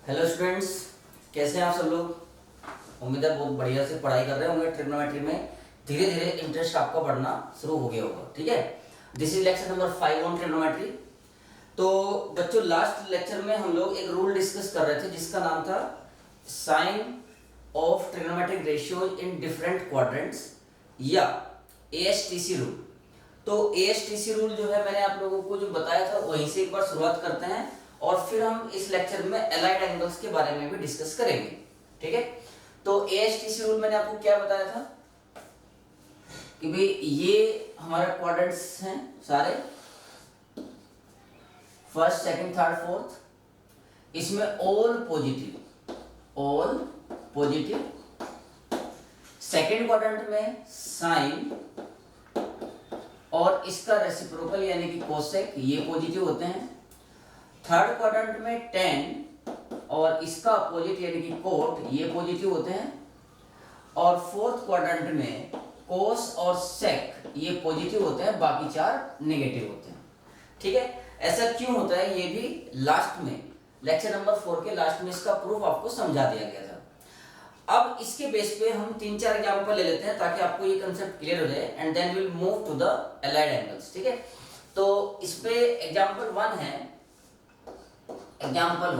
Hello students, कैसे हैं आप सब लोग। उम्मीद है बहुत बढ़िया से पढ़ाई कर रहे होंगे। ट्रिग्नोमेट्री में धीरे धीरे इंटरेस्ट आपका बढ़ना शुरू हो गया होगा। ठीक है, this is lecture number 5 on trigonometry. तो बच्चों, लास्ट लेक्चर में हम लोग एक रूल डिस्कस कर रहे थे जिसका नाम था sign of trigonometric ratios in different quadrants या एएसटीसी रूल। तो एएसटीसी रूल जो है मैंने आप लोगों को जो बताया था वहीं से एक बार शुरुआत करते हैं और फिर हम इस लेक्चर में एलाइड एंगल्स के बारे में भी डिस्कस करेंगे। ठीक है, तो एएसटीसी रूल मैंने आपको क्या बताया था कि भाई ये हमारे क्वाड्रेंट्स हैं सारे, फर्स्ट सेकंड थर्ड फोर्थ, इसमें ऑल पॉजिटिव। सेकंड क्वाड्रेंट में साइन और इसका रेसिप्रोकल यानी कि कोसेक, ये पॉजिटिव होते हैं। थर्ड क्वाड्रेंट में टेन और इसका अपोजिट यानी कि कोट, ये पॉजिटिव होते हैं। और फोर्थ क्वाड्रेंट में कोस और सेक, ये पॉजिटिव होते हैं, बाकी चार नेगेटिव होते हैं। ठीक है, ऐसा क्यों होता है ये भी लास्ट में लेक्चर नंबर 4 के लास्ट में इसका प्रूफ आपको समझा दिया गया था। अब इसके बेस पे हम 3-4 एग्जांपल ले लेते हैं ताकि आपको ये कांसेप्ट क्लियर हो जाए and then will move to the allied angles. ठीक है, तो इस पे एग्जांपल 1 है। एग्जांपल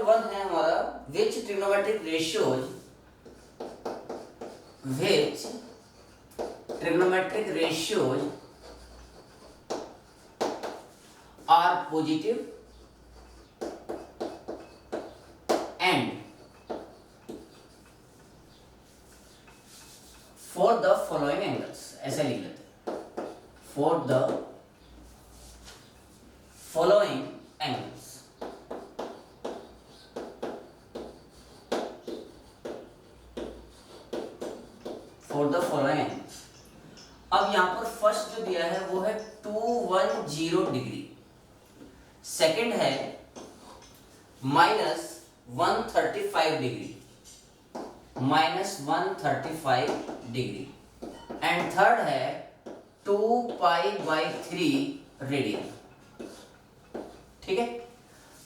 1 है हमारा which trigonometric ratios are positive and for the following angles, ऐसा लिख लेते हैं, for the following angles। for the following angles। अब यहां पर फर्स्ट जो दिया है वो है 210 डिग्री, सेकंड है -135 डिग्री, एंड थर्ड है 2π/3 रेडियन। ठीक है,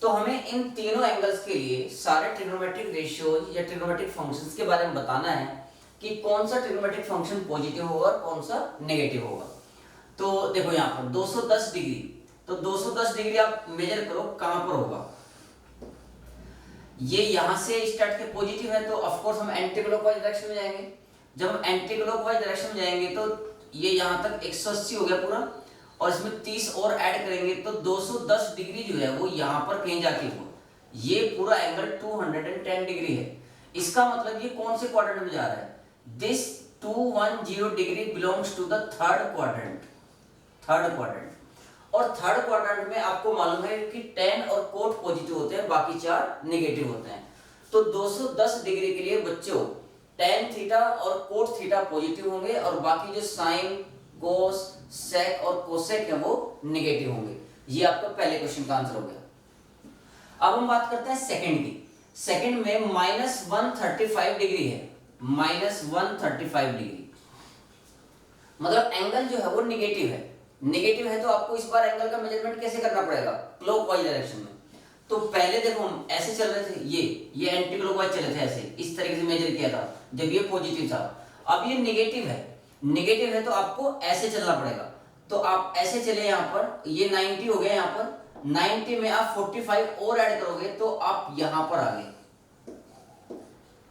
तो हमें इन तीनों एंगल्स के लिए सारे ट्रिग्नोमेट्रिक रेशियोज या ट्रिग्नोमेट्रिक फंक्शंस के बारे में बताना है कि कौन सा ट्रिग्नोमेट्रिक फंक्शन पॉजिटिव होगा और कौन सा नेगेटिव होगा। तो देखो यहाँ पर 210 डिग्री, तो 210 डिग्री आप मेजर करो कहां पर होगा। ये यहां से स्टार्ट के पॉजिटिव है तो ऑफ कोर्स हम एंटी क्लॉकवाइज डायरेक्शन में जाएंगे। जब हम एंटी क्लॉकवाइज डायरेक्शन में जाएंगे तो ये यहां तक 180 हो गया पूरा, और इसमें 30 और ऐड करेंगे तो 210 डिग्री जो है वो यहां पर कहीं जाके हो, ये पूरा एंगल 210 डिग्री है। इसका मतलब ये कौन से क्वाड्रेंट में जा रहा है, this 210 degree belongs to the third quadrant. और थर्ड क्वाड्रेंट में आपको मालूम है कि टेन और कोट पॉजिटिव होते हैं, बाकी चार नेगेटिव होते हैं। तो 210 डिग्री के लिए बच्चों टेन थीटा और कोट थीटा पॉजिटिव होंगे और बाकी जो साइन, कोस, सेक और कोसेक है वो नेगेटिव होंगे। ये आपका पहले क्वेश्चन का आंसर हो गया। अब हम बात करते हैं सेकंड की। सेकंड में -135 डिग्री है, -135 डिग्री मतलब एंगल जो है वो नेगेटिव है। नेगेटिव है तो आपको इस बार एंगल का मेजरमेंट कैसे करना पड़ेगा, क्लॉकवाइज डायरेक्शन में। तो पहले देखो हम ऐसे चल रहे थे, ये एंटी क्लॉकवाइज चले थे, ऐसे इस तरीके से मेजर किया था जब ये पॉजिटिव था। अब ये नेगेटिव है तो आपको ऐसे चलना पड़ेगा। तो आप ऐसे चले, यहाँ पर ये 90 हो गया, यहाँ पर 90 में आप 45 और ऐड करोगे तो आप यहां पर आ गए।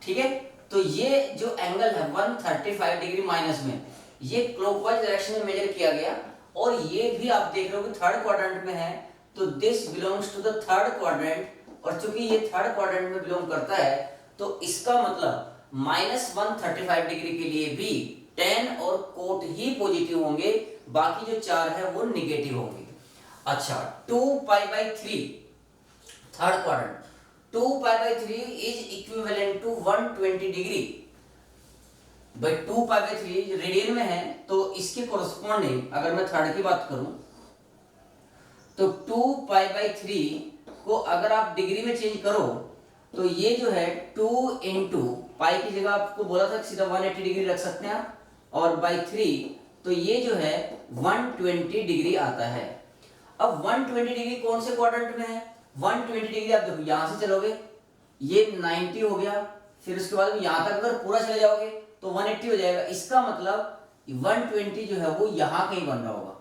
ठीक है, तो ये जो एंगल है 135 डिग्री माइनस में, ये क्लॉकवाइज डायरेक्शन में मेजर किया गया और ये भी आप देख रहे हो कि थर्ड क्वाड्रेंट में है तो this belongs to the third quadrant. और चूंकि ये थर्ड क्वाड्रेंट में बिलोंग करता है तो इसका मतलब -135 डिग्री के लिए भी टेन और कोट ही पॉजिटिव होंगे, बाकी जो चार है वो नेगेटिव होंगे। अच्छा, 2π/3 third quadrant, 2π/3 is equivalent to 120 degree. भाई 2π/3 रेडियन में है तो इसके कोरस्पॉन्डिंग अगर मैं थर्ड की बात करूं तो 2π/3 को अगर आप डिग्री में चेंज करो तो ये जो है 2 इंटू पाई की जगह आपको बोला था सीधा 180 डिग्री रख सकते हैं आप, और बाई 3 तो ये जो है 120 डिग्री आता है। अब 120 डिग्री कौन से क्वाड्रेंट में है? 120 डिग्री आप देखो यहां से चलोगे ये 90 हो गया, फिर उसके बाद यहां तक अगर पूरा चले जाओगे तो 180 हो जाएगा। इसका मतलब 120 जो है वो यहां कहीं बन रहा होगा,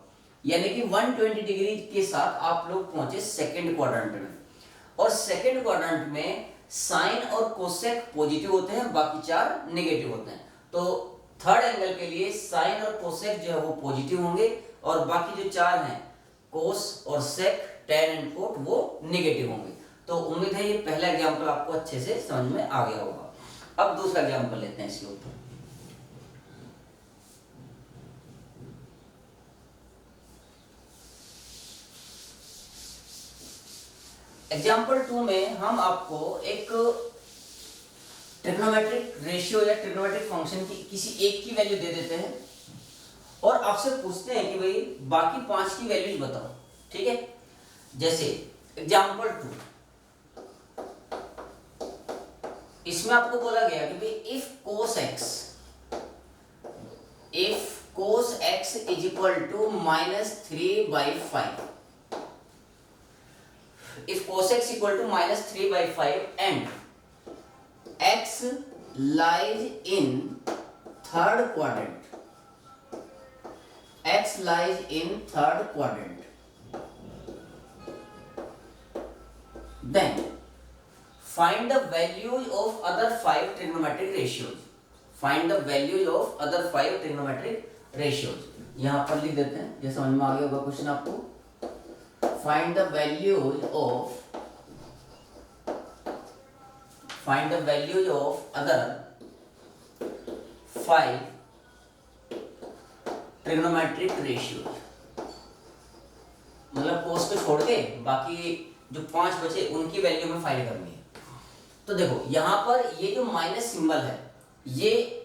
यानी कि 120 डिग्री के साथ आप लोग पहुंचे सेकंड क्वाड्रेंट में। और सेकंड क्वाड्रेंट में साइन और कोसेक पॉजिटिव होते हैं, बाकी चार नेगेटिव होते हैं। तो थर्ड एंगल के लिए साइन और कोसेक जो है वो पॉजिटिव होंगे और बाकी जो चार हैं कोस और सेक, टेन एंड कोट वो नेगेटिव होंगे। तो उम्मीद है ये पहला एग्जांपल आपको अच्छे से समझ में आ गया होगा। अब दूसरा एग्जांपल लेते हैं इसके ऊपर। एग्जाम्पल 2 में हम आपको एक ट्रिग्नोमेट्रिक रेशियो या ट्रिग्नोमेट्रिक फंक्शन की किसी एक की वैल्यू दे देते हैं और आपसे पूछते हैं कि भाई बाकी 5 की वैल्यूज बताओ। ठीक है, जैसे एग्जाम्पल 2, इसमें आपको बोला गया कि भाई if cos x is equal to -3/5, if cos x equal to -3/5 and x lies in third quadrant, then find the values of other 5 trigonometric ratios. यहां पर लिख देते हैं, जैसे समझ में आ गया होगा क्वेश्चन आपको। Find the values of other 5 trigonometric ratios। मतलब कोस को छोड़ के बाकी जो 5 बचे उनकी वैल्यू में फाइंड करनी है। तो देखो यहां पर ये जो माइनस सिंबल है, ये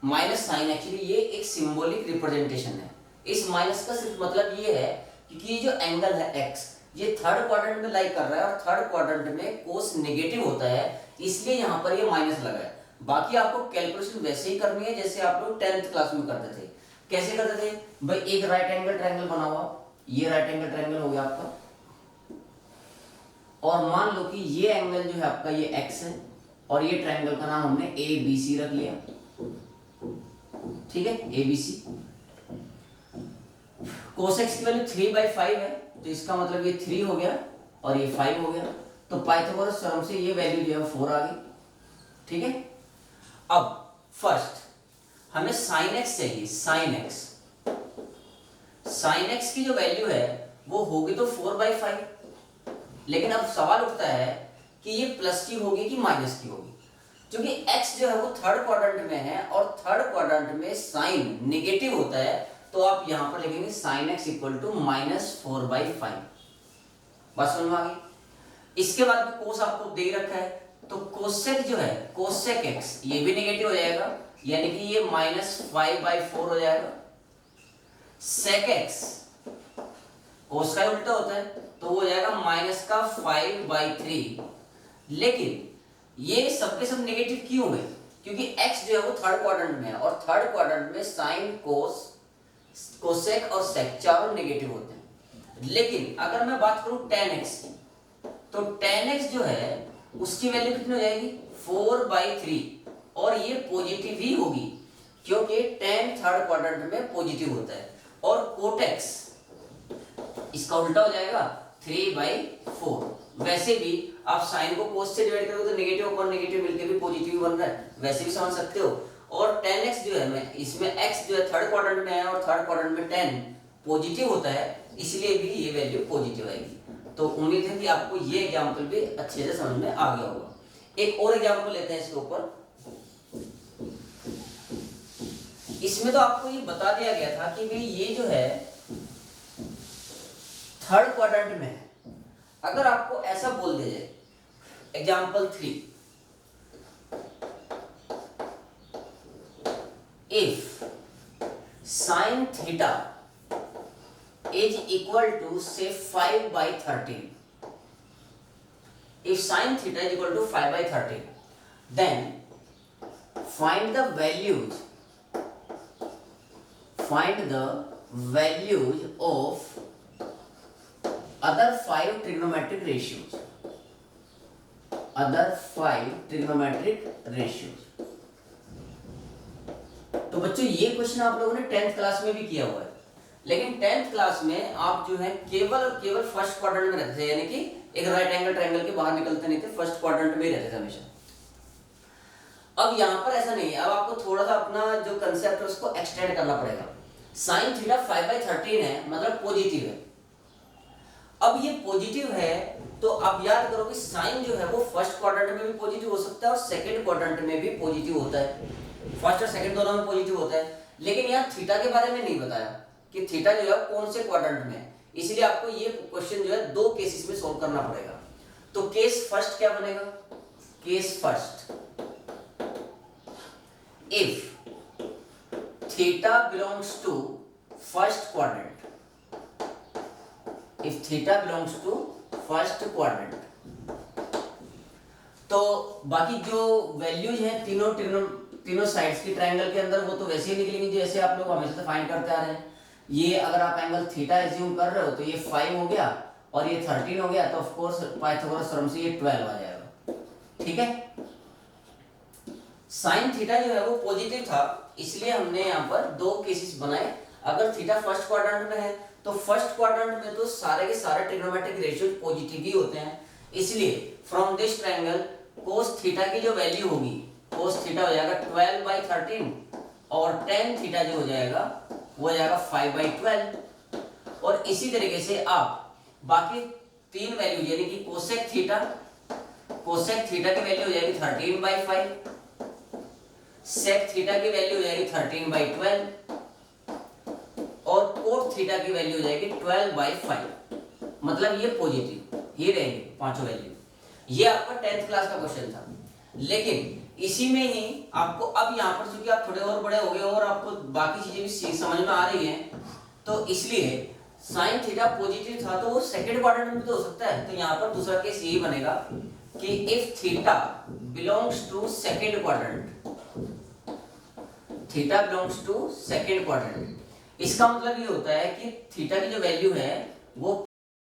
माइनस साइन एक्चुअली ये एक सिंबॉलिक रिप्रेजेंटेशन है। इस माइनस का सिर्फ मतलब ये है क्योंकि ये जो एंगल है x ये थर्ड क्वाड्रेंट में लाई कर रहा है और थर्ड क्वाड्रेंट में कोस नेगेटिव होता है, इसलिए यहाँ पर ये माइनस लगा है। बाकी आपको कैलकुलेशन वैसे ही करनी है जैसे आप लोग 10th क्लास में करते थे। कैसे करते थे भाई? एक राइट एंगल ट्रायंगल बना हुआ, ये राइट एंगल ट्रायंगल हो गया आपका, और मान लो कि ये एंगल जो है आपका ये x है और ये ट्रायंगल का नाम हमने ABC रख लिया। ठीक है, ABC। cos x की वैल्यू 3/5 है, तो इसका मतलब ये 3 हो गया और ये 5 हो गया। तो पाइथागोरस थ्योरम से ये वैल्यू जो है 4 आ गई। ठीक है, अब फर्स्ट हमें sin x चाहिए। sin x की जो वैल्यू है वो होगी तो 4/5, लेकिन अब सवाल उठता है कि ये प्लस की होगी कि माइनस की होगी। क्योंकि x जो है वो थर्ड क्वाड्रेंट में है और थर्ड क्वाड्रेंट में साइन नेगेटिव होता है, तो आप यहां पर लिखेंगे sin x इक्वल टू -4/5। बात समझ में आ गई? इसके बाद में कोस आपको दे रखा है, तो कोसेक जो है कोसेक x ये भी नेगेटिव हो जाएगा, यानी कि ये -5/4 हो जाएगा। सेक x कोस का उल्टा होता है, तो वो हो जाएगा -5/3। लेकिन ये सबके सब नेगेटिव क्यों हुए? क्योंकि x जो है वो थर्ड क्वाड्रेंट में है और थर्ड क्वाड्रेंट में साइन, कोस, कोसेक और सेक चारों नेगेटिव होते हैं। लेकिन अगर मैं बात करूं tan x की, तो tan x जो है उसकी वैल्यू कितनी हो जाएगी? 4/3, और ये पॉजिटिव ही होगी क्योंकि tan थर्ड क्वाड्रेंट में पॉजिटिव होता है। और cot x इसका उल्टा हो जाएगा 3/4। वैसे भी आप साइन को कोस से डिवाइड करोगे तो नेगेटिव अपॉन नेगेटिव मिलके भी पॉजिटिव बन रहा है, वैसे भी समझ सकते हो। और tan x जो है मैं इसमें x जो है थर्ड क्वाड्रेंट में है और थर्ड क्वाड्रेंट में tan पॉजिटिव होता है, इसलिए भी ये वैल्यू पॉजिटिव आएगी। तो उम्मीद है कि आपको ये एग्जांपल भी अच्छे से समझ में आ गया होगा। एक और एग्जांपल लेते हैं इसके ऊपर। इसमें तो आपको ये बता दिया गया था कि भाई ये जो है थर्ड क्वाड्रेंट में है। अगर आपको ऐसा बोल दिया जाए example 3, if sin theta is equal to say 5/13, if sin theta is equal to 5/13, then find the values find the values of other 5 trigonometric ratios, other 5 trigonometric ratios. तो बच्चों ये क्वेश्चन आप लोगों ने 10th क्लास में भी किया हुआ है, लेकिन 10th क्लास में आप जो है केवल और केवल फर्स्ट क्वाड्रेंट में रहते थे, यानी कि एक राइट एंगल ट्रायंगल के बाहर निकलते नहीं थे, फर्स्ट क्वाड्रेंट में ही रहते थे हमेशा। अब यहाँ पर ऐसा नहीं है, अब आपको थोड़ा सा अपना जो कंसेप्ट है उसको एक्सटेंड करना पड़ेगा। साइन थीटा 5/13 है, मतलब पॉजिटिव है। अब ये पॉजिटिव है तो आप याद करो कि साइन जो है वो फर्स्ट क्वाड्रेंट में भी पॉजिटिव हो सकता है और सेकंड क्वाड्रेंट में भी पॉजिटिव होता है, फर्स्ट और सेकंड दोनों में पॉजिटिव होता है। लेकिन यहाँ थीटा के बारे में नहीं बताया कि थीटा जो है कौन से क्वाड्रेंट में है, इसलिए आपको ये क्वेश्चन जो है 2 केसेस में सॉल्व करना पड़ेगा। तो केस फर्स्ट क्या बनेगा? Case first, if theta belongs to first quadrant, if theta belongs to first quadrant, तो बाकी जो वैल्यूज हैं तीनों साइड्स की ट्रायंगल के अंदर वो तो वैसे ही निकलेंगी जैसे आप लोग हमेशा से फाइंड करते आ रहे हैं। ये अगर आप एंगल थीटा एज्यूम कर रहे हो तो ये 5 हो गया और ये 13 हो गया, तो ऑफ कोर्स पाइथागोरस थ्योरम से ये 12 आ जाएगा। ठीक है, साइन थीटा जो है वो पॉजिटिव था, इसलिए हमने यहाँ पर 2 केसेस बनाए। अगर थीटा फर्स्ट क्वाड्रेंट में है तो फर्स्ट क्वाड्रेंट में तो सारे के सारे ट्रिग्नोमेट्रिक रेशियोज पॉजिटिव ही होते हैं, इसलिए from this triangle cos theta की जो वैल्यू होगी, कोस थीटा हो जाएगा 12/13 और tan थीटा जो हो जाएगा वो हो जाएगा 5/12। और इसी तरीके से आप बाकी 3 वैल्यू यानी कि कोसेक थीटा की वैल्यू हो जाएगी 13/5, सेक थीटा की वैल्यू हो जाएगी 13/12 और कोट थीटा की वैल्यू हो जाएगी 12/5। मतलब ये पॉजिटिव, ये रहेंगे पांचों वैल्यू। ये आपका 10th क्लास का क्वेश्चन था, लेकिन इसी में ही आपको अब यहाँ पर चूंकि आप थोड़े और बड़े हो गए और आपको बाकी चीजें भी समझ में आ रही हैं, तो इसलिए साइन थीटा पॉजिटिव था तो वो सेकंड क्वाड्रेंट में तो हो सकता है। तो यहाँ पर दूसरा केस यही बनेगा कि if theta belongs to second quadrant, theta belongs to second quadrant, इसका मतलब ये होता है कि थीटा की जो वैल्यू है वो